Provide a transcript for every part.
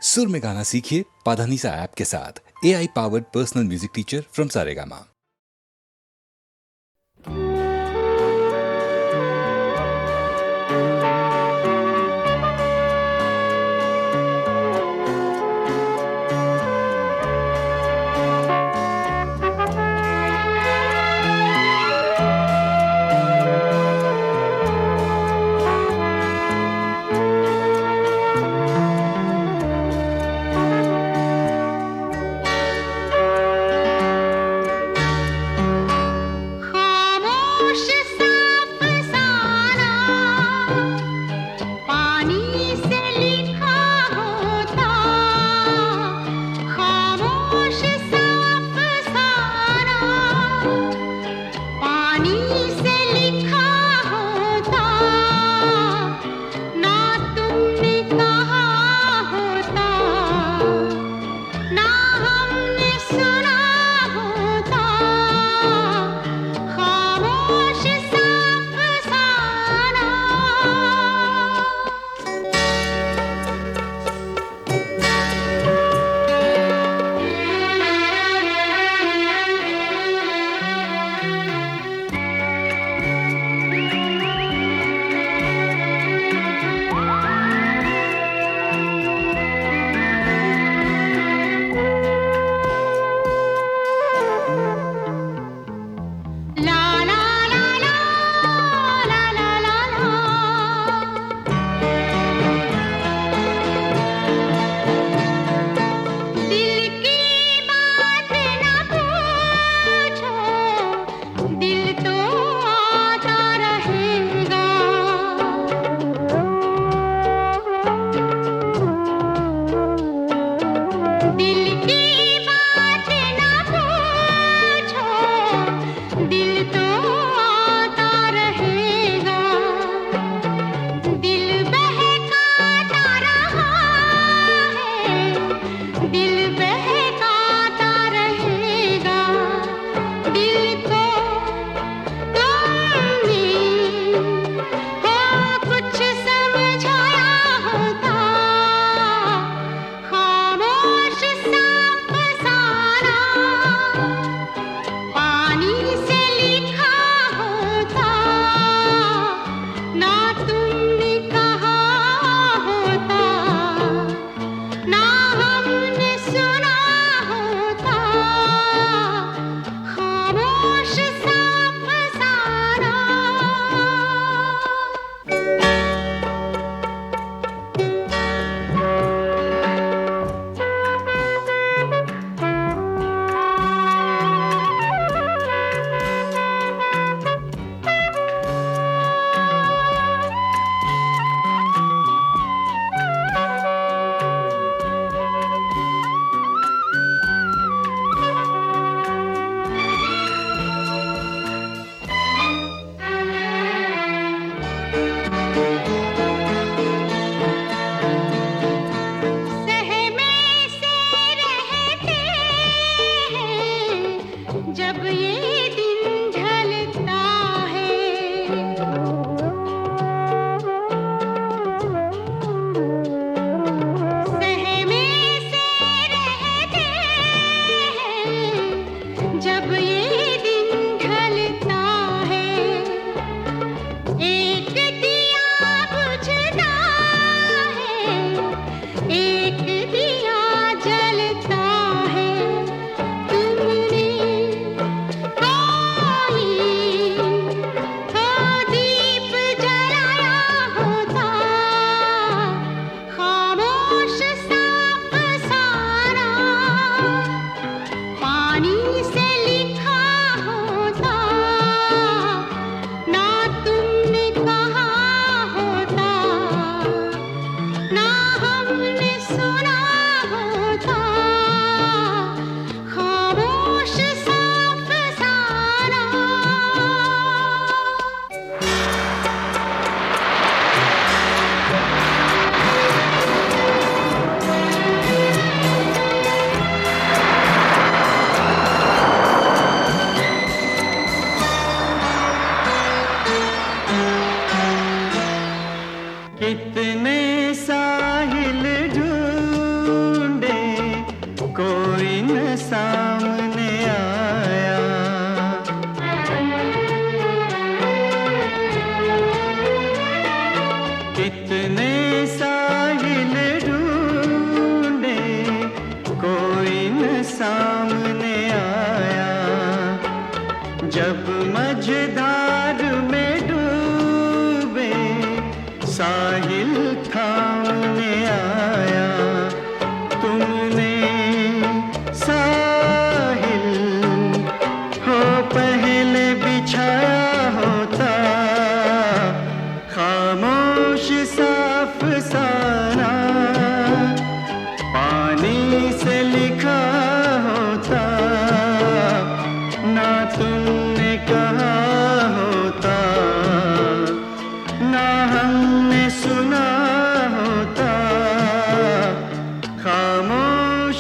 सुर में गाना सीखिए पाधानीसा ऐप के साथ। AI powered personal music teacher from Saregama.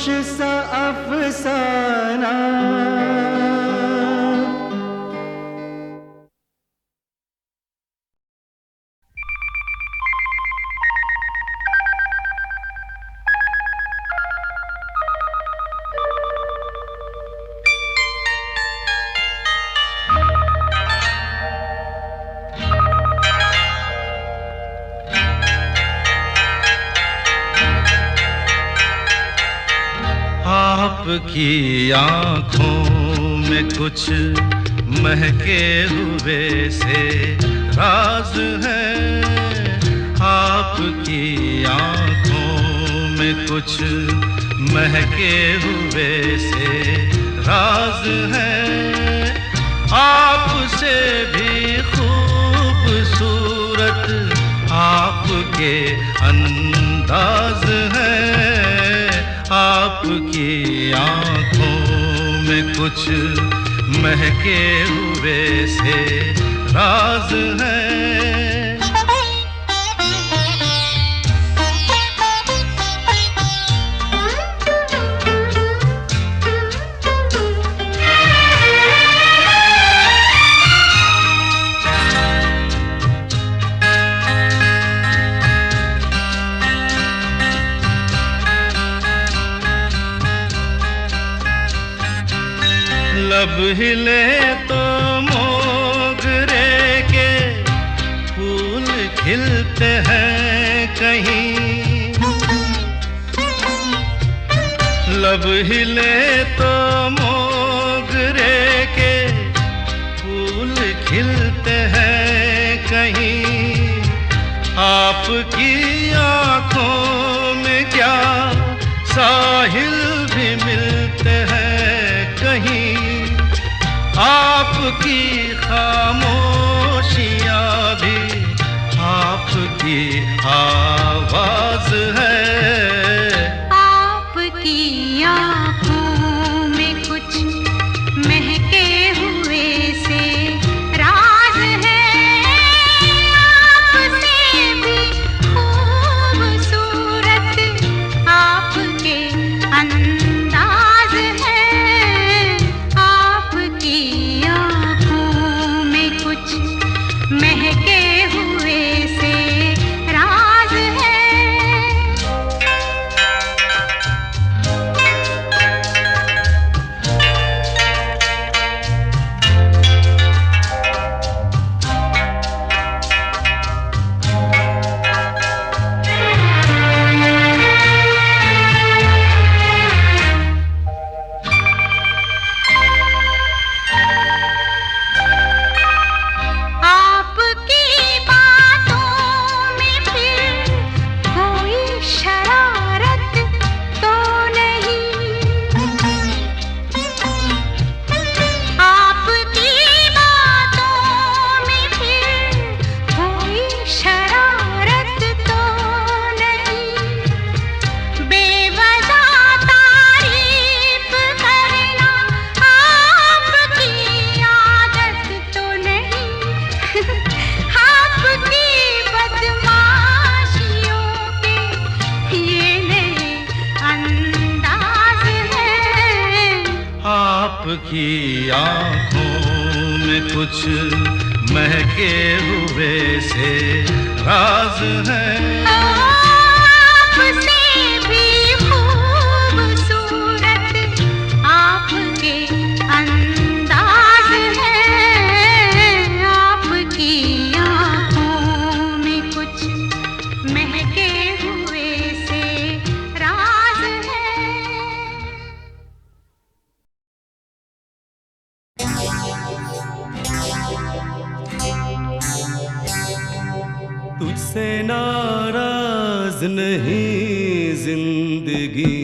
खामोश सा अफसाना। आपकी आँखों में कुछ महके हुए से राज है। आपकी आँखों में कुछ महके हुए से राज है। आपसे भी खूबसूरत आपके अंदाज है। आपकी आँखों में कुछ महके हुए से राज है। लब हिले तो मोगरे के फूल खिलते हैं कहीं। लब हिले तो मोगरे के फूल खिलते हैं कहीं। आपकी आँखों में क्या साहिल भी मिलते हैं कहीं। आपकी खामोशियाँ भी आपकी आवाज है। आपकी आँखों में कुछ महके हुए से राज है। आपसे भी खूबसूरत आपके अंदाज है। आपकी आँखों में कुछ महके हुए से राज है। आपकी बातों में फिर कोई शरारत तो नहीं। आपकी बातों में फिर कोई शरारत तो नहीं। बेवजह तारीफ करना आपकी आदत तो नहीं। आपकी बदमाशियों के ये नए अंदाज है। आपकी आँखों में कुछ महके हुए से राज है। आपसे भी खूबसूरत आपके अंदाज है। आपकी आँखों में कुछ महके हुए से राज है। तुझसे नाराज नहीं जिंदगी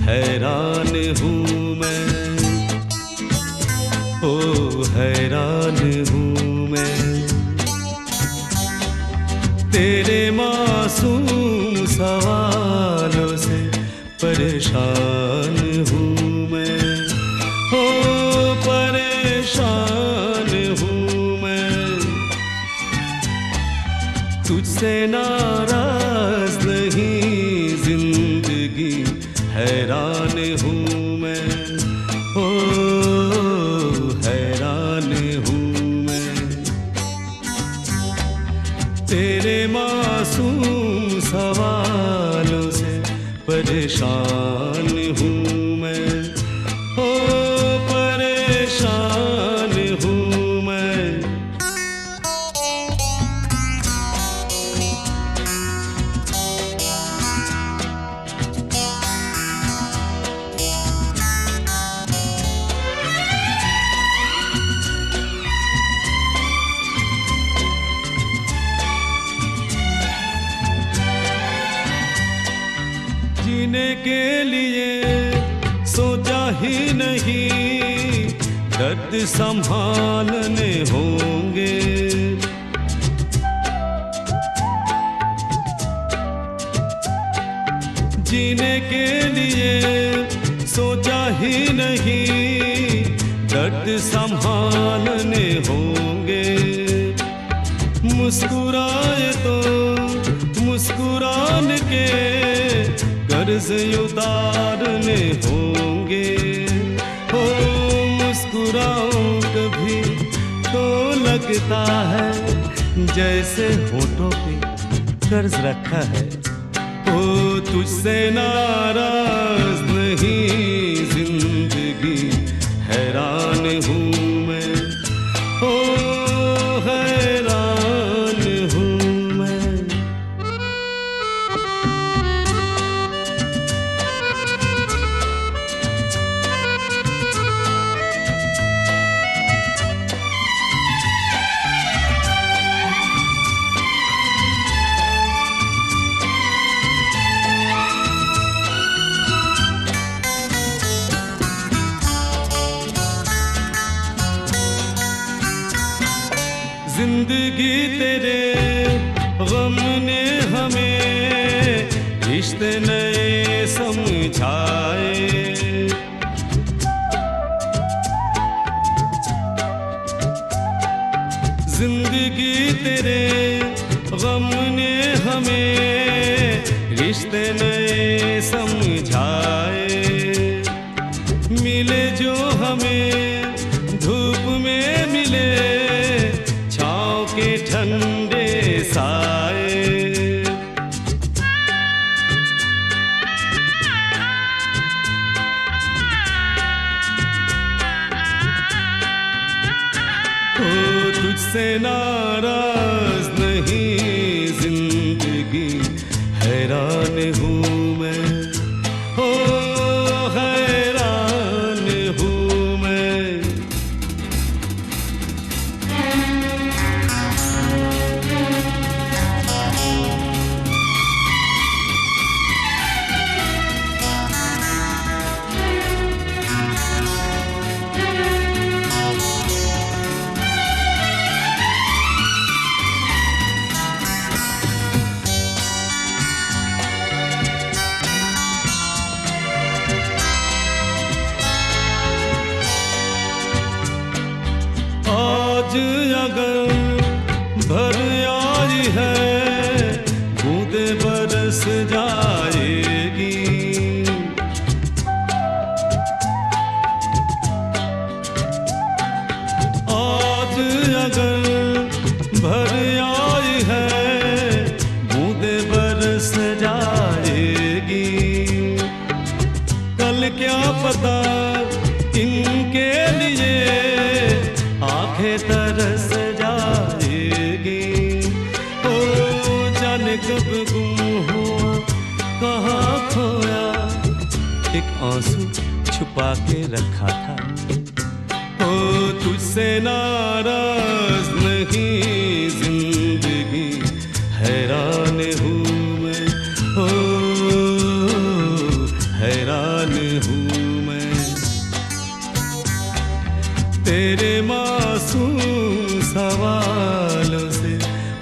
हैरान हूँ मैं। ओ हैरान हूँ मैं। तेरे मासूम सवालों से परेशान हूँ मैं। हो परेशान हूँ मैं। तुझसे नाराज नहीं जिंदगी हैरान हूँ मैं, ओ हैरान हूँ मैं। तेरे मासूम सवालों से परेशान हूँ मैं, ओ परेशान हूँ मैं। जीने के लिए सोचा ही नहीं, दर्द संभालने होंगे। जीने के लिए सोचा ही नहीं, दर्द संभालने होंगे। मुस्कुराए तो मुस्कुराने के कर्ज उतारने होंगे। हो मुस्कुराऊं कभी तो लगता है जैसे होठों पे कर्ज रखा है। ओ तुझसे नाराज नहीं जिंदगी, हैरान हूँ मैं, ओ हैरान हूँ मैं। जिंदगी तेरे गम ने हमें रिश्ते नए समझाए। जिंदगी तेरे गम ने हमें रिश्ते नए समझाए। मिले जो हमें धूप में मिले, छाँव के ठंडे साए। ओ तुझसे नाराज नहीं जिंदगी, हैरान हूँ मैं, ओ हैरान हूँ मैं। आज अगर भर आई है, बूंदे बरस जाएगी। आज अगर भर आई है, बूंदे बरस जाएगी। कल क्या पता इनके लिए आंखें तरस जाएगी। ओ जाने कब गुम हुआ, कहाँ खोया, एक आंसू छुपा के रखा था। ओ तुझसे नाराज नहीं जिंदगी, हैरान हूँ मैं, ओ हैरान हूँ मैं। तेरे मासूम सवालों से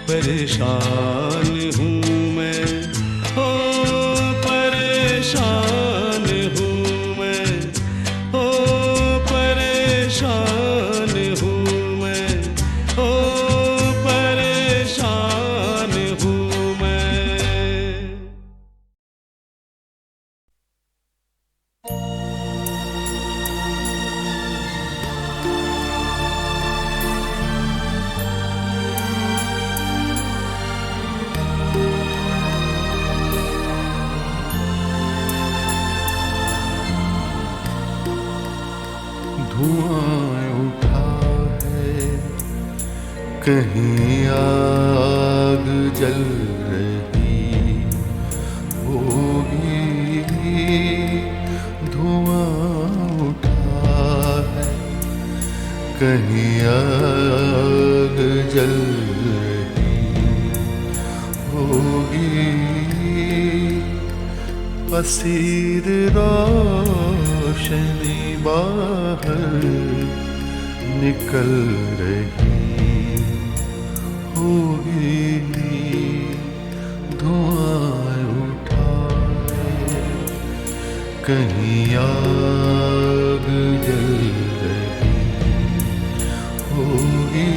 परेशान हूँ मैं, ओ परेशान हूँ मैं, ओ परेशान हूँ मैं, ओ परेशान हूँ धुआं उठा है, कहीं आग जल रही होगी। धुआं उठा है, कहीं आग जल रही होगी। असीर रोशनी बाहर निकल रही होगी। धुआं उठा है, कहीं आग जल रही होगी।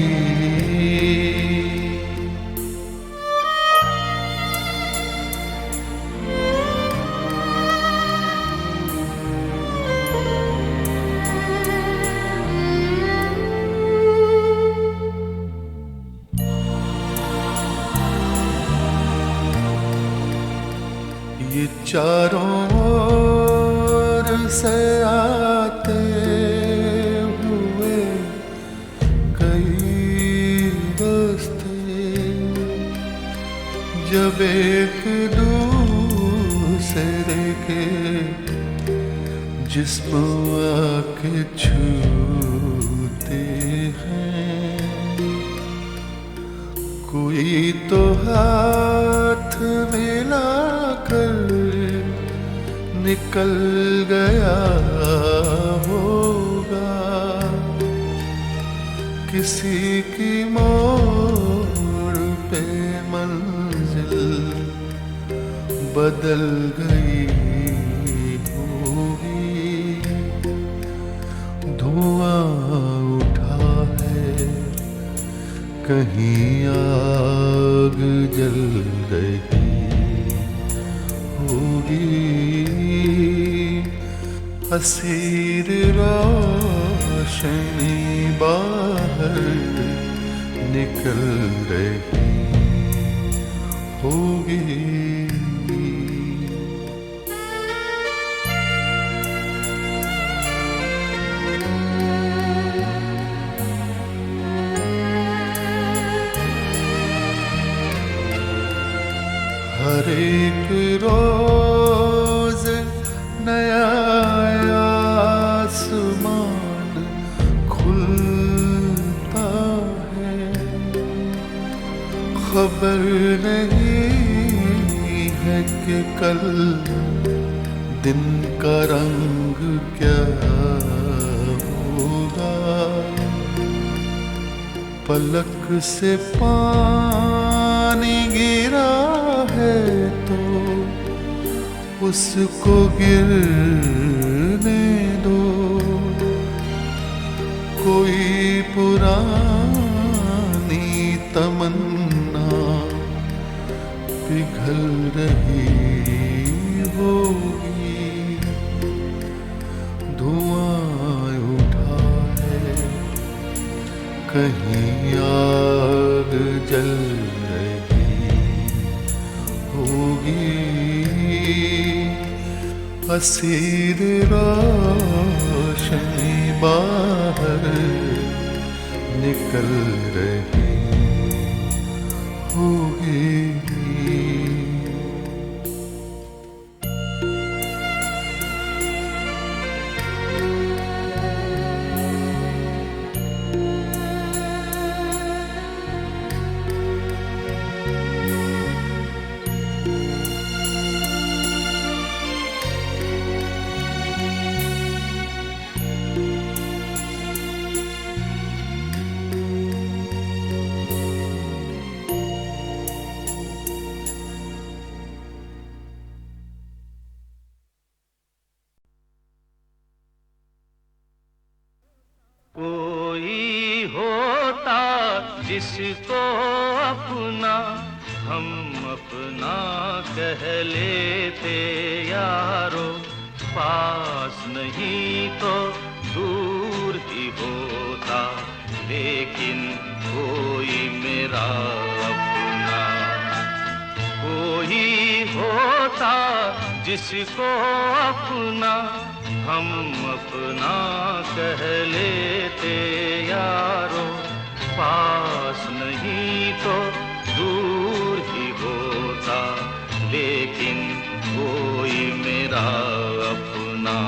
ये चारों ओर से आते हुए कई रास्ते, जब एक दूसरे के जिस्म आके छूते हैं, कोई तो हाथ मिलाकर निकल गया होगा। किसी की मोड़ पे मंजिल बदल गई होगी। धुआं उठा है, कहीं आग जल रही होगी। असीर रोशनी बाहर निकल रही होगी। हर एक रोज नया आसमान खुलता है, खबर नहीं है कि कल दिन का रंग क्या होगा। पलक से पानी गिरा है तो उसको गिरने दो। कोई पुरानी तमन्ना पिघल रही होगी। धुआं उठा है, कहीं आग जल रही होगी। असीर रोशनी बाहर निकल रही होगी। जिसको अपना हम अपना कह लेते यारो, पास नहीं तो दूर ही होता, लेकिन कोई मेरा अपना। कोई होता जिसको अपना हम अपना कह लेते यारो, पास नहीं तो दूर ही होता, लेकिन कोई मेरा अपना।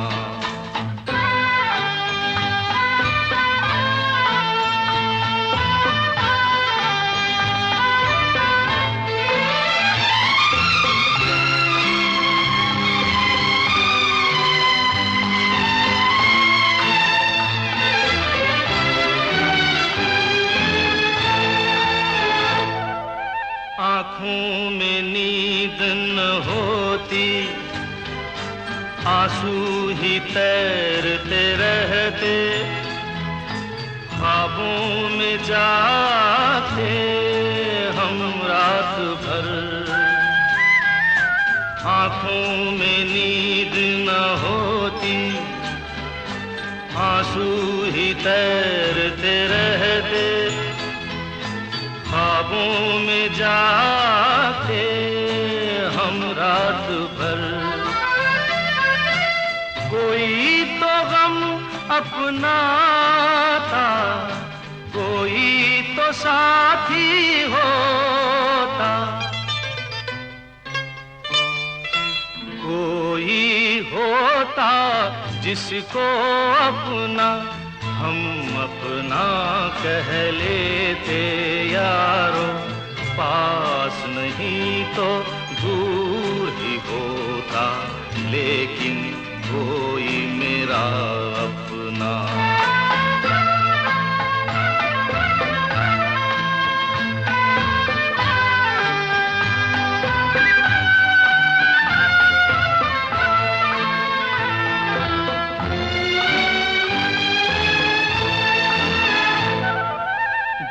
आँखों में नींद न होती, आंसू ही तैरते रहते, ख्वाबों में जाते हम रात भर। आँखों में नींद न होती, आंसू ही तैरते रहते, ख्वाबों में जाते हम रात भर। कोई तो गम अपना था, कोई तो साथी होता, कोई होता जिसको अपना हम अपना कह लेते यारो, पास नहीं तो दूर ही होता, लेकिन कोई मेरा अपना।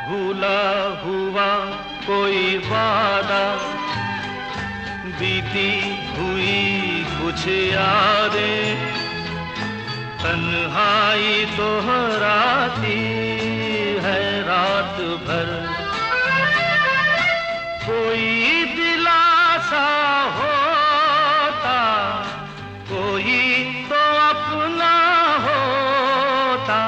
भूला हुआ कोई वादा, बीती हुई कुछ यादें, तन्हाई दोहराती है रात भर। कोई दिलासा होता, कोई तो अपना होता,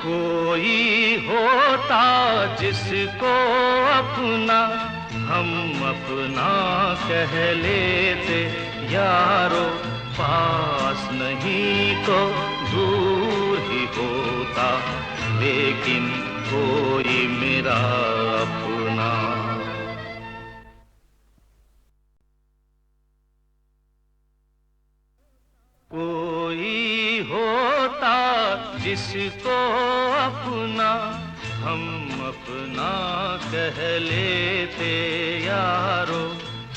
कोई होता जिसको अपना हम अपना कह लेते यारो, पास नहीं तो दूर ही होता, लेकिन कोई मेरा अपना। कोई होता जिसको अपना हम अपना कह लेते यारो,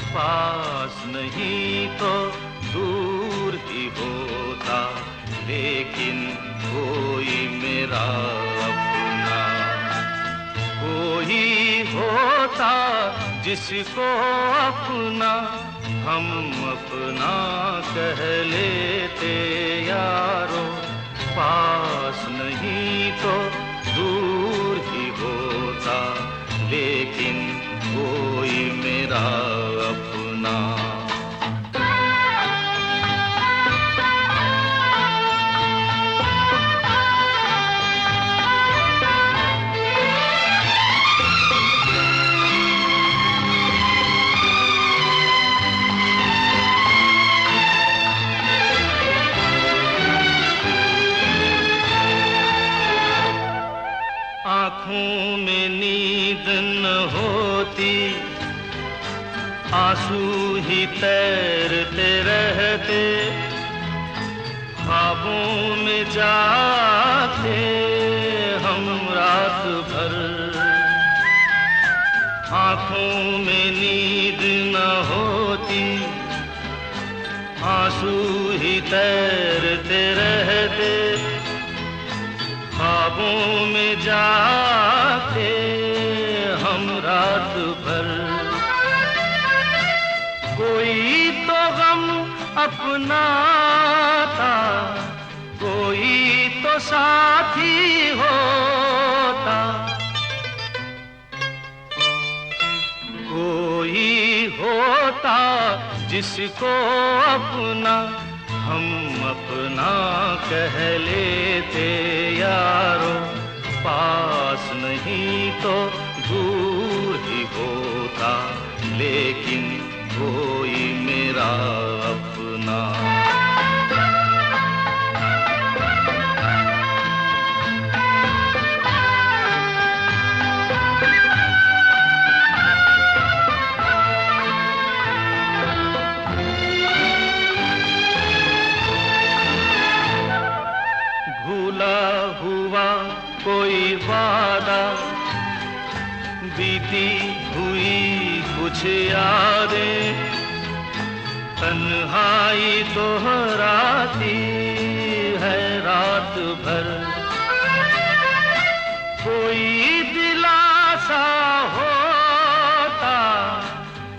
पास नहीं तो दूर ही होता, लेकिन कोई मेरा अपना। कोई होता जिसको अपना हम अपना कह लेते यारो, पास नहीं तो दूर ही होता, लेकिन कोई मेरा अपना। आँखों में नींद न होती, आंसू ही तैरते रहते, ख्वाबों में जाते हम रात भर। आँखों में नींद न होती, आंसू ही तैरते रहते, ख्वाबों में जाते हम रात भर। कोई तो गम अपना था, कोई तो साथी होता, कोई हो होता जिसको अपना हम अपना कह लेते यारो, पास नहीं तो दूर ही होता, लेकिन कोई मेरा अपना। भूला हुआ कोई वादा, बीती हुई कुछ यादें, तन्हाई दोहराती है रात भर। कोई दिलासा होता,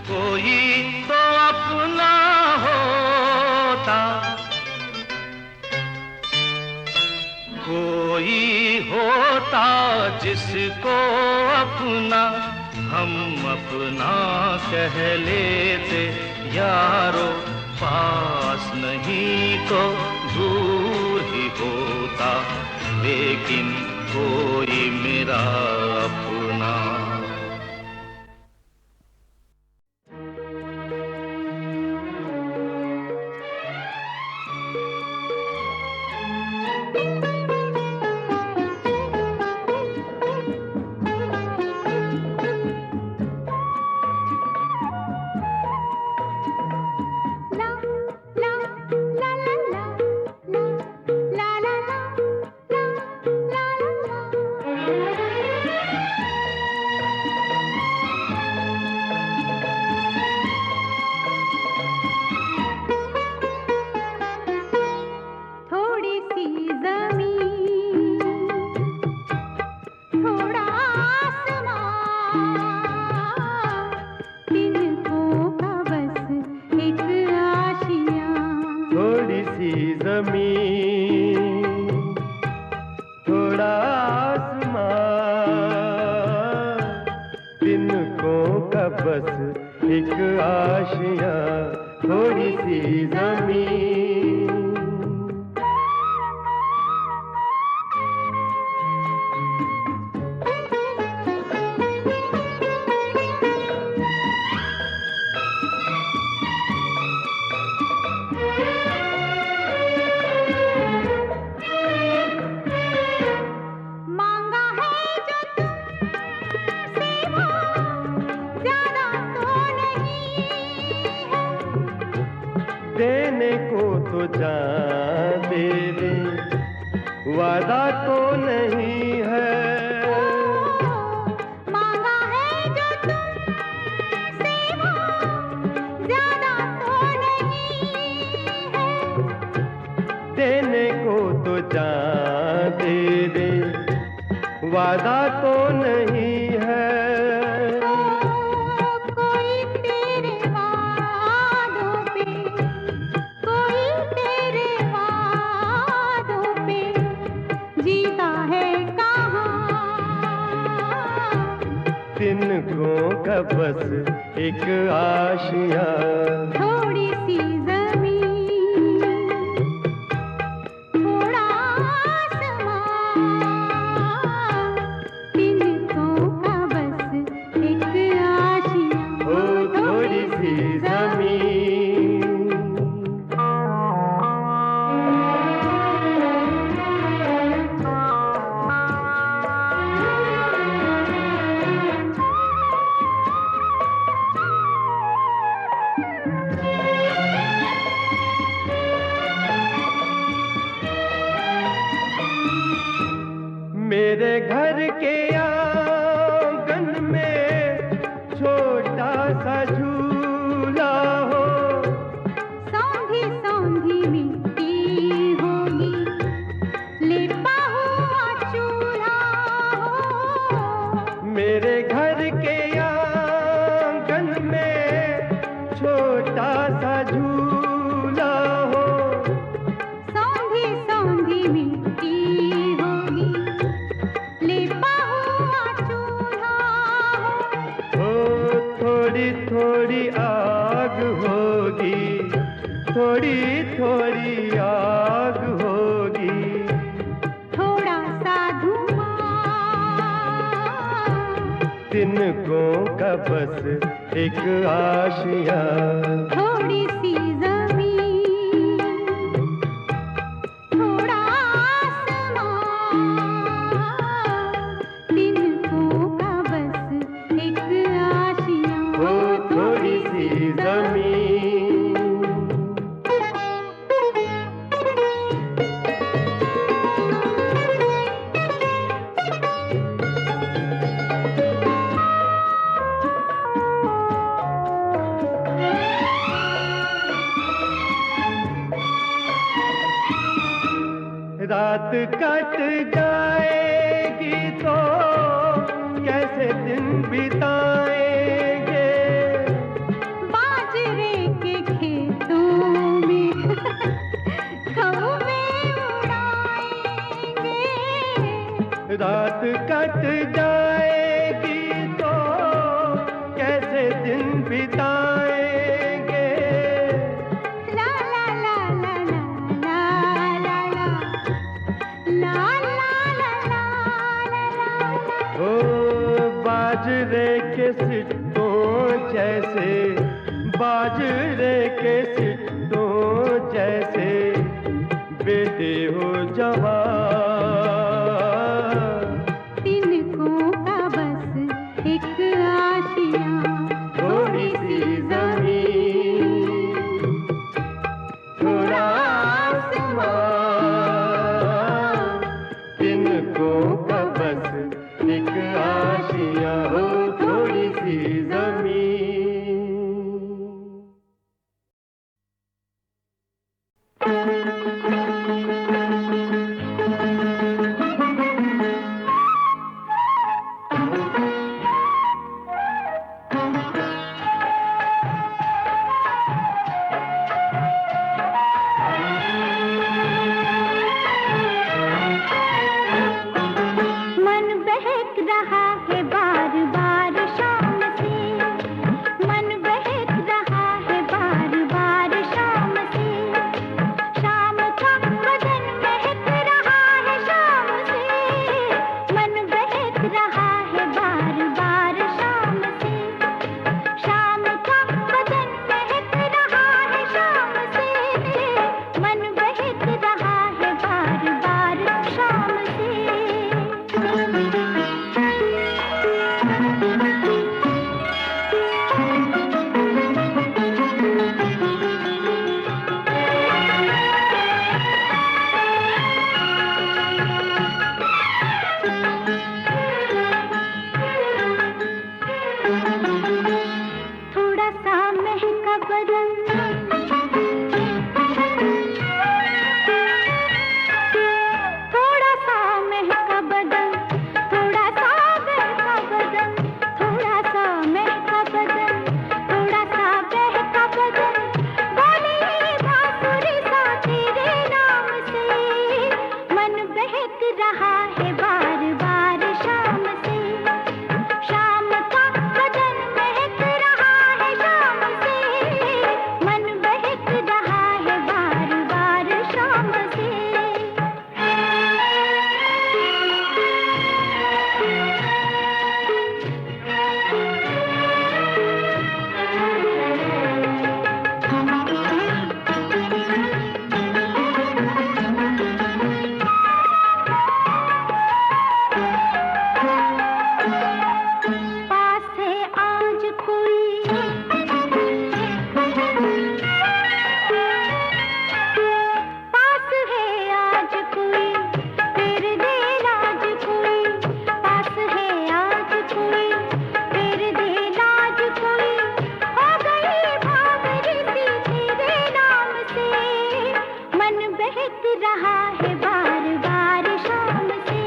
कोई तो अपना होता, कोई होता जिसको अपना हम अपना कह लेते यारो, पास नहीं तो दूर ही होता, लेकिन कोई मेरा अपना। देने को तो जान दे दे, वादा तो नहीं है। मांगा है जो तुमसे वो ज्यादा तो नहीं है। देने को तो जान दे दे, वादा तो नहीं है। तिनकों का बस एक आशिया, थोड़ी सी जमीन, थोड़ा आसमां, तिनकों का बस एक आशिया, ओ थोड़ी सी जमीन। होगी, थोड़ी थोड़ी आग होगी, थोड़ा सा धुआं, तिनकों का बस एक आशियाँ, थोड़ी सी जमीन, थोड़ा आसमां, तिनकों का बस एक आशियाँ, ओ थोड़ी सी जमीन। रात कट जाएगी तो कैसे दिन बिताएंगे, बाजरे के खेतों में कौवे उड़ाएंगे, रात कट जाएगी तो कैसे दिन बिताएंगे, ला ला ला ला ला ला ला ला ला ला ला ला। ओ बाजरे के सिट्टों जैसे, बाजरे के सिट्टों जैसे बेटे हो जवान, तिनकों का बस एक आशियाँ, थोड़ी सी जमीन, थोड़ा आसमान, तिनकों का बस एक आशियाँ, हो थोड़ी सी जमीन। मन बहक रहा है बार बार शाम से, मन बहक रहा है बार बार शाम से, शाम का बदन महक रहा है शाम से, मन बहक रहा है बार बार शाम से, शाम का बदन महक रहा है शाम से, मन बहक रहा है बार बार शाम से। थोड़ा सा महका बदन, थोड़ा सा महका बदन, थोड़ा सा बहका बदन, थोड़ा सा महका बदन, थोड़ा सा बहका बदन, बोले बांसुरी सा तेरे नाम से, मन बहक रहा है बार बार शाम से, शाम का बदन महक रहा है शाम से, मन बहक रहा है बार बार शाम से। पास है आज कोई, पास है आज कोई, तेरे दिल आज कोई, पास है आज कोई, तेरे दिल आज कोई, हो गई भावरी सी तेरे नाम से, मन बहक रहा है बार बार शाम से,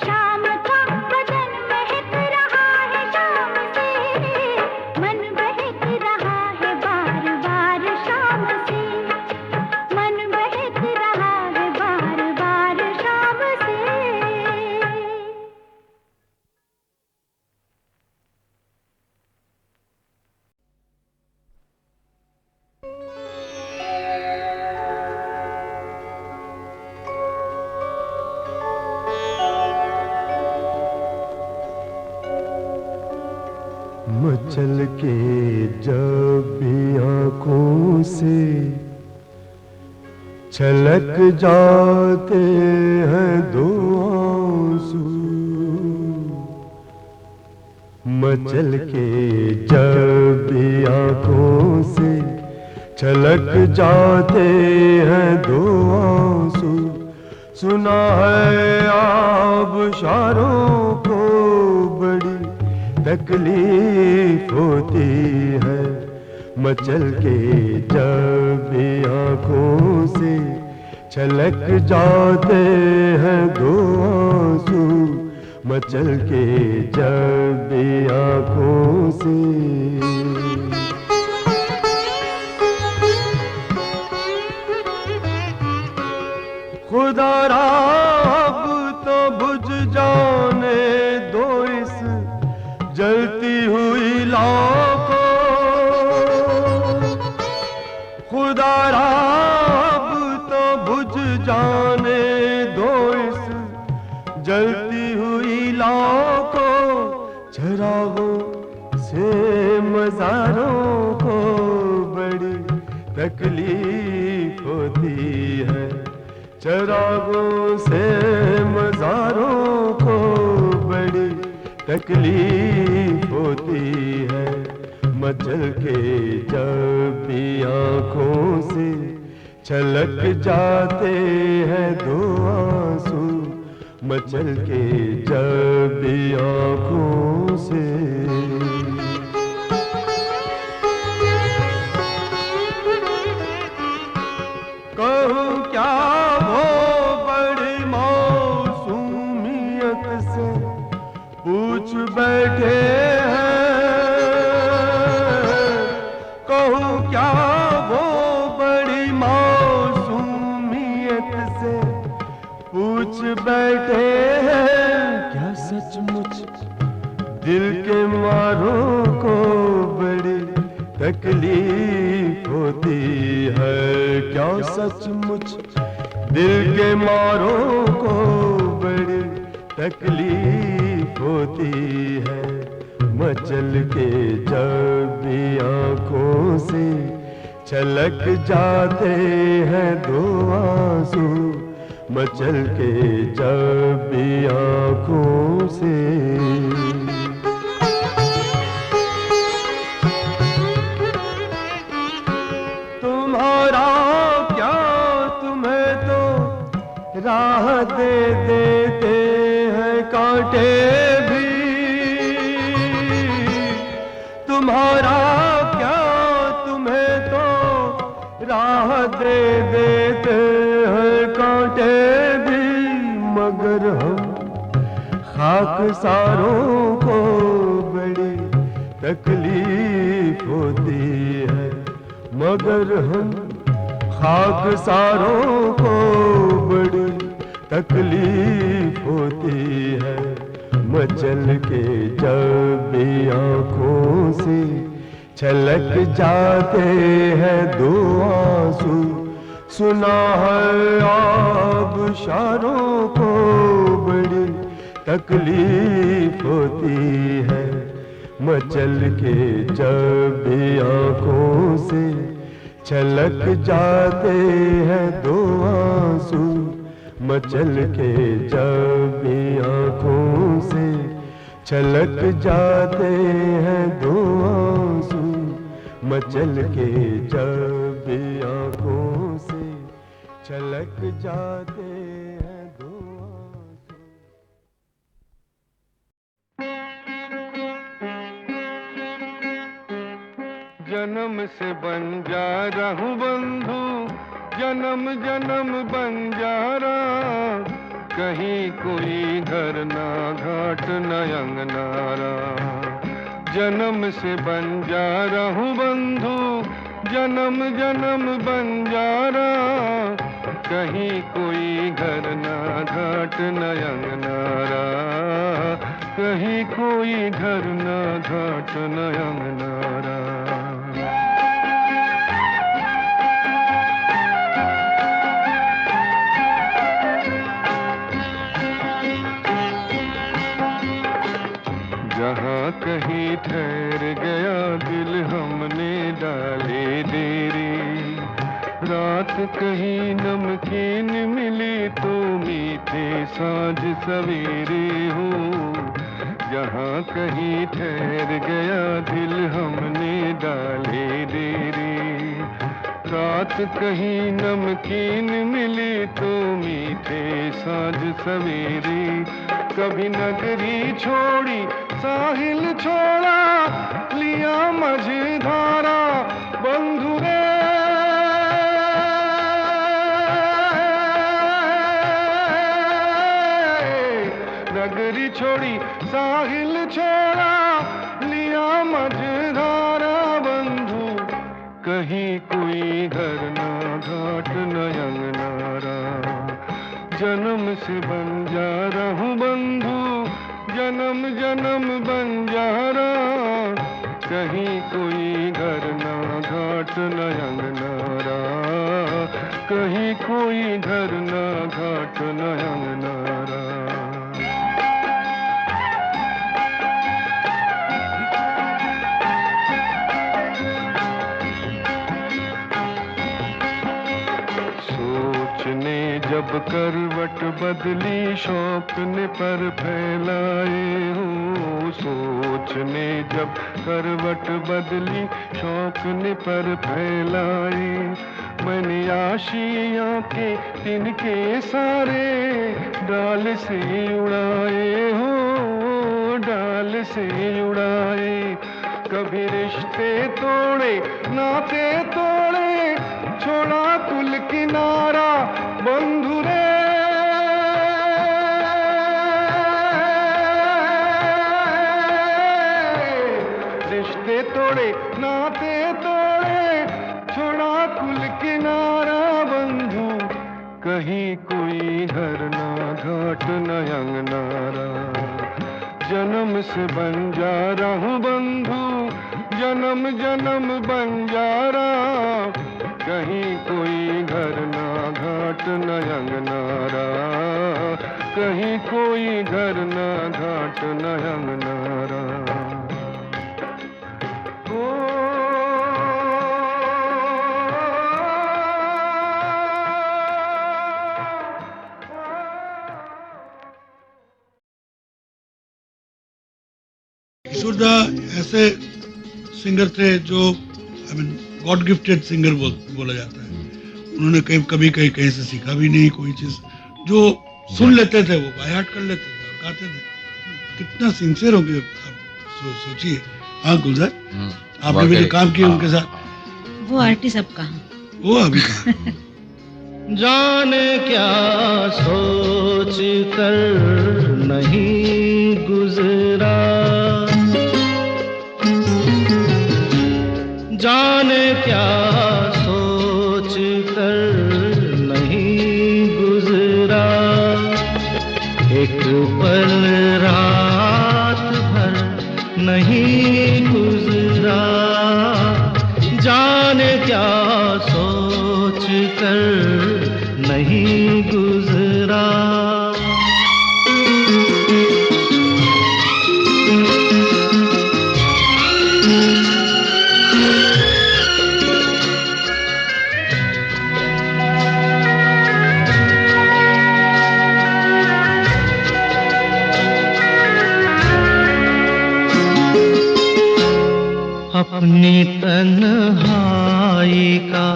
शाम का बदन महक रहा है शाम से, मन बहक रहा है बार बार शाम से, मन बहक रहा है बार बार शाम से। मचल के जब भी आंखों से छलक जाते हैं दो आंसू, मचल के जब भी आंखों से छलक जाते हैं दो आंसू। सुना है आबशारों को बड़ी तकलीफ होती है, मचल के जब भी आंखों से छलक जाते हैं दो आंसू, मचल के जब भी आंखों से। खुदा अब तो बुझ जाने दो इस जलती हुई लौ को, खुदा अब तो बुझ जाने दो इस जलती हुई लौ को। चरागों से मज़ारों को बड़ी तकलीफ होती है, चरागों से मज़ारों को बड़ी तकलीफ होती है, मचल के जब भी आंखों से छलक जाते हैं दो आंसू, मचल के जब भी आंखों से। कहूँ क्या वो बड़ी मौसूमियत से पूछ बैठे हैं, कहूँ क्या वो बड़ी मौसूमियत से पूछ बैठे हैं। क्या सचमुच दिल के मारों को बड़ी तकलीफ होती है, क्या सचमुच दिल के मारों को बड़ी तकलीफ होती है, मचल के जब भी आंखों से छलक जाते हैं दो आंसू, मचल के जब भी आंखों से। तुम्हारा क्या तुम्हें तो राह दे देते हैं कांटे भी, तुम्हारा क्या तुम्हें तो राह दे देते हैं कांटे भी, मगर हम खाकसारों को बड़ी तकलीफ होती है, मगर हम खाकसारों को बड़ी तकलीफ होती है, मचल के जब भी आंखों से छलक जाते हैं दो आंसू। सुना है आबशारों को बड़ी तकलीफ होती है, मचल के जब भी आंखों से छलक जाते हैं दो आंसू, मचल के जब भी आंखों से छलक जाते हैं दो आंसू, मचल के जब भी आंखों से छलक जाते हैं दो आंसू। जन्म से बंजारा हूँ बंधु, जन्म जन्म बंजारा, कहीं कोई घर ना घाट न अंगनारा। जन्म से बंजारा हूँ बंधु, जन्म जन्म बंजारा, कहीं कोई घर ना घाट न अंगनारा, कहीं कोई घर ना घाट न अंगनारा। जहाँ कहीं ठहर रात कहीं नमकीन मिली तो मीठे साँझ सवेरे हो, जहाँ कहीं ठहर गया दिल हमने डाले डेरे। रात कहीं नमकीन मिली तो मीठे साँझ सवेरे, कभी नगरी छोड़ी साहिल छोड़ा, लिया मझधारा बंधु रे। नगरी छोड़ी साहिल छोड़ा, लिया मझधारा बंधु, कहीं कोई घर ना घाट न अंगनारा। जन्म से बंजारा हूँ बंधु, जन्म जन्म बंजारा, कहीं कोई घर ना घाट न अंगनारा, कहीं कोई घर ना घाट न अंगनारा। जब करवट बदली शौक ने पर फैलाए हो, सोच ने जब करवट बदली शौक ने पर फैलाए, मैंने आशियाँ के तिनके सारे डाल से उड़ाए हो, डाल से उड़ाए। कभी रिश्ते तोड़े नाते तोड़े, छोड़ा कुल किनारा बंधु रे। रिश्ते तोड़े नाते तोड़े, छोड़ा कुल किनारा बंधु, कहीं कोई घर ना घाट न अंगनारा। जन्म से बंजारा हूँ बंधु, जन्म जन्म बंजारा, कहीं कोई घर ना घाट न अंगनारा, कहीं कोई घर ना घाट न अंगनारा। किशोरदा ऐसे सिंगर थे जो गॉड गिफ्टेड सिंगर बोला जाता है। उन्होंने कभी कहीं से सीखा भी नहीं कोई चीज, जो सुन लेते थे वो बाय हार्ट कर लेते थे और गाते थे। कितना सिंसियर हो गए आप सोचिए। हाँ गुलजार, आपने भी काम किया उनके साथ। वो आर्टिस्ट अब कहाँ, वो अभी कहाँ। जाने क्या सोच कर नहीं गुजरा, जाने क्या सोच कर नहीं गुजरा, एक पल रात भर नहीं गुजरा, जाने क्या सोच कर नहीं गुजरा। अपनी तन्हाई का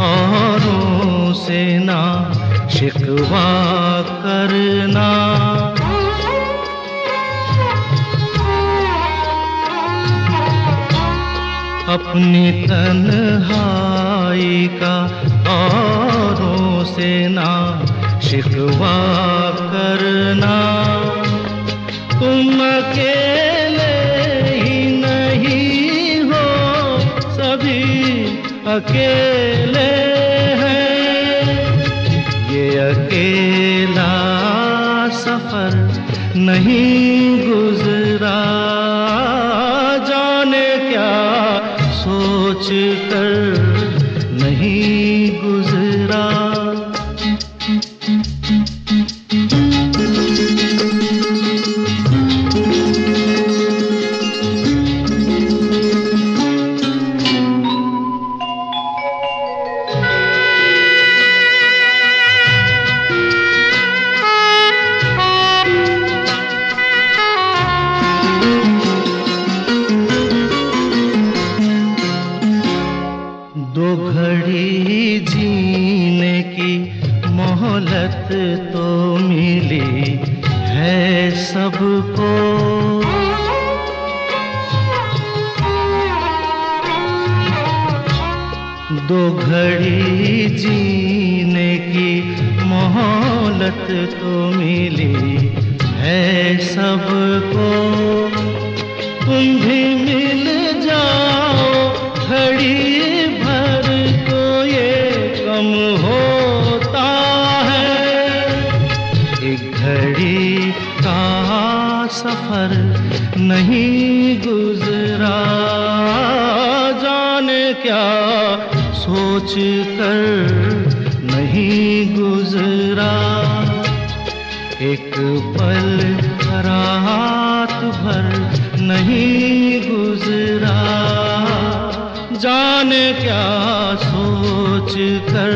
औरों से ना शिकवा करना, अपनी तन्हाई का औरों से ना शिकवा करना, तुम अकेले ही नहीं हो, सभी अकेले हैं, ये अकेला सफर नहीं गुजरा, जाने क्या सोच कर नहीं गुजरा। घड़ी जीने की मोहलत तो मिली है सबको। दो घड़ी जीने की मोहलत तो मिली है सबको। तुम भी मिल जाओ घड़ी भर तो ये कम होता है। एक घड़ी का सफर नहीं गुजरा, जाने क्या सोच कर नहीं गुजरा। एक पल रात भर नहीं गुजरा, जाने क्या सोच कर